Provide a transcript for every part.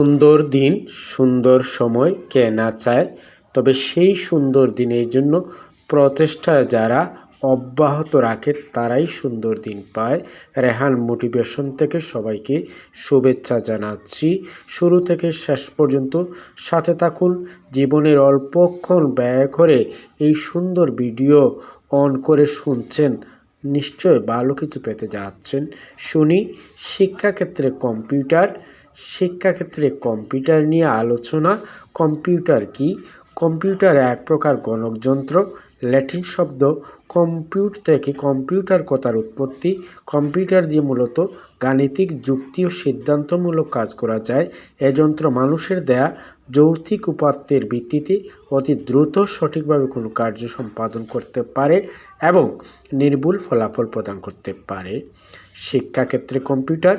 সুন্দর দিন, সুন্দর সময় কে না চায়? তবে সেই সুন্দর দিনের জন্য প্রচেষ্টা যারা অব্যাহত রাখে তারাই সুন্দর দিন পায়। রেহান মোটিভেশন থেকে সবাইকে শুভেচ্ছা জানাচ্ছি। শুরু থেকে শেষ পর্যন্ত সাথে থাকুন। জীবনের অল্পক্ষণ ব্যয় করে এই সুন্দর ভিডিও অন করে শুনছেন, নিশ্চয় ভালো কিছু পেতে যাচ্ছেন। শুনি শিক্ষাক্ষেত্রে কম্পিউটার নিয়ে আলোচনা। কম্পিউটার কি? কম্পিউটার এক প্রকার গণকযন্ত্র। ল্যাটিন শব্দ কম্পিউট থেকে কম্পিউটার কথার উৎপত্তি। কম্পিউটার দিয়ে মূলত গাণিতিক যুক্তি ও সিদ্ধান্তমূলক কাজ করা যায়। এ যন্ত্র মানুষের দেয়া যৌক্তিক উপাত্তের ভিত্তিতে অতি দ্রুত সঠিকভাবে কোনো কার্য সম্পাদন করতে পারে এবং নির্ভুল ফলাফল প্রদান করতে পারে। শিক্ষাক্ষেত্রে কম্পিউটার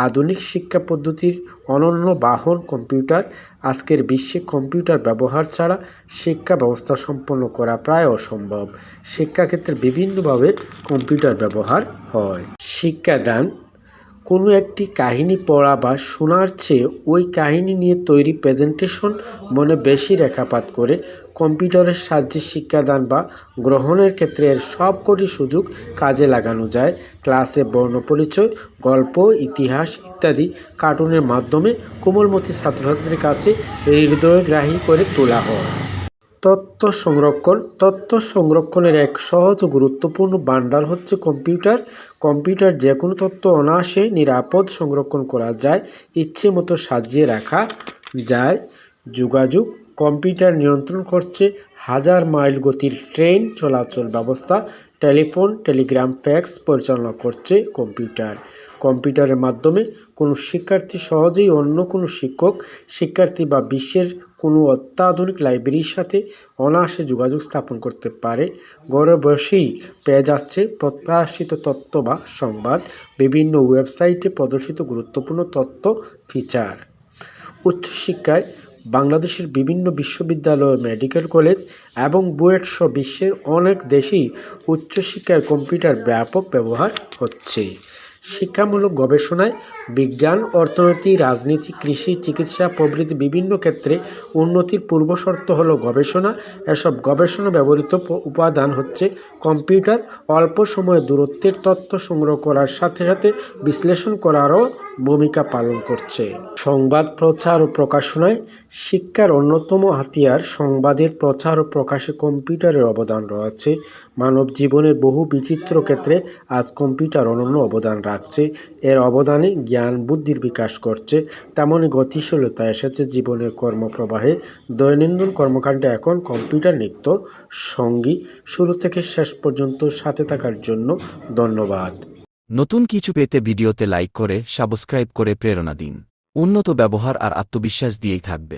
আধুনিক শিক্ষা পদ্ধতির অনন্য বাহন। কম্পিউটার আজকের বিশ্বে কম্পিউটার ব্যবহার ছাড়া শিক্ষা ব্যবস্থা সম্পন্ন করা প্রায় অসম্ভব। শিক্ষাক্ষেত্রে বিভিন্নভাবে কম্পিউটার ব্যবহার হয়। শিক্ষাদান কোনো একটি কাহিনী পড়া বা শোনার চেয়ে ওই কাহিনী নিয়ে তৈরি প্রেজেন্টেশন মনে বেশি রেখাপাত করে। কম্পিউটারের সাহায্যে শিক্ষাদান বা গ্রহণের ক্ষেত্রে এর সবকটি সুযোগ কাজে লাগানো যায়। ক্লাসে বর্ণপরিচয়, গল্প, ইতিহাস ইত্যাদি কার্টুনের মাধ্যমে কোমলমতি ছাত্রছাত্রীদের কাছে হৃদয়গ্রাহী করে তোলা হয়। তথ্য সংরক্ষণের এক সহজ ও গুরুত্বপূর্ণ ভান্ডার হচ্ছে কম্পিউটার। কম্পিউটার যে কোনো তথ্য অনায়াসে নিরাপদ সংরক্ষণ করা যায়, ইচ্ছে মতো সাজিয়ে রাখা যায়। যোগাযোগ কম্পিউটার নিয়ন্ত্রণ করছে হাজার মাইল গতির ট্রেন চলাচল ব্যবস্থা। টেলিফোন, টেলিগ্রাম, ফ্যাক্স পরিচালনা করছে কম্পিউটার। কম্পিউটারের মাধ্যমে কোনো শিক্ষার্থী সহজেই অন্য কোনো শিক্ষার্থী বা বিশ্বের কোনো অত্যাধুনিক লাইব্রেরির সাথে অনায়াসে যোগাযোগ স্থাপন করতে পারে। ঘরে বসেই পেয়ে যাচ্ছে প্রত্যাশিত তথ্য বা সংবাদ। বিভিন্ন ওয়েবসাইটে প্রদর্শিত গুরুত্বপূর্ণ তথ্য ফিচার। উচ্চশিক্ষায় বাংলাদেশের বিভিন্ন বিশ্ববিদ্যালয়, মেডিকেল কলেজ এবং বুয়েট সহ বিশ্বের অনেক দেশেই উচ্চশিক্ষায় কম্পিউটার ব্যাপক ব্যবহার হচ্ছে। শিক্ষামূলক গবেষণায় বিজ্ঞান, অর্থনীতি, রাজনীতি, কৃষি, চিকিৎসা প্রভৃতি বিভিন্ন ক্ষেত্রে উন্নতির পূর্বশর্ত হলো গবেষণা। এসব গবেষণা ব্যবহৃত উপাদান হচ্ছে কম্পিউটার। অল্প সময়ে দূরত্বের তথ্য সংগ্রহ করার সাথে সাথে বিশ্লেষণ করারও ভূমিকা পালন করছে। সংবাদ প্রচার ও প্রকাশনায় শিক্ষার অন্যতম হাতিয়ার সংবাদের প্রচার ও প্রকাশে কম্পিউটারের অবদান রয়েছে। মানব জীবনের বহু বিচিত্র ক্ষেত্রে আজ কম্পিউটার অনন্য অবদান রাখছে। এর অবদানে জ্ঞান বুদ্ধির বিকাশ করছে, তেমনই গতিশীলতা এসেছে জীবনের কর্মপ্রবাহে। দৈনন্দিন কর্মকাণ্ডে এখন কম্পিউটার নিত্য সঙ্গী। শুরু থেকে শেষ পর্যন্ত সাথে থাকার জন্য ধন্যবাদ। নতুন কিছু পেতে ভিডিওতে লাইক করে সাবস্ক্রাইব করে প্রেরণা দিন। উন্নত ব্যবহার আর আত্মবিশ্বাস দিয়েই থাকবে।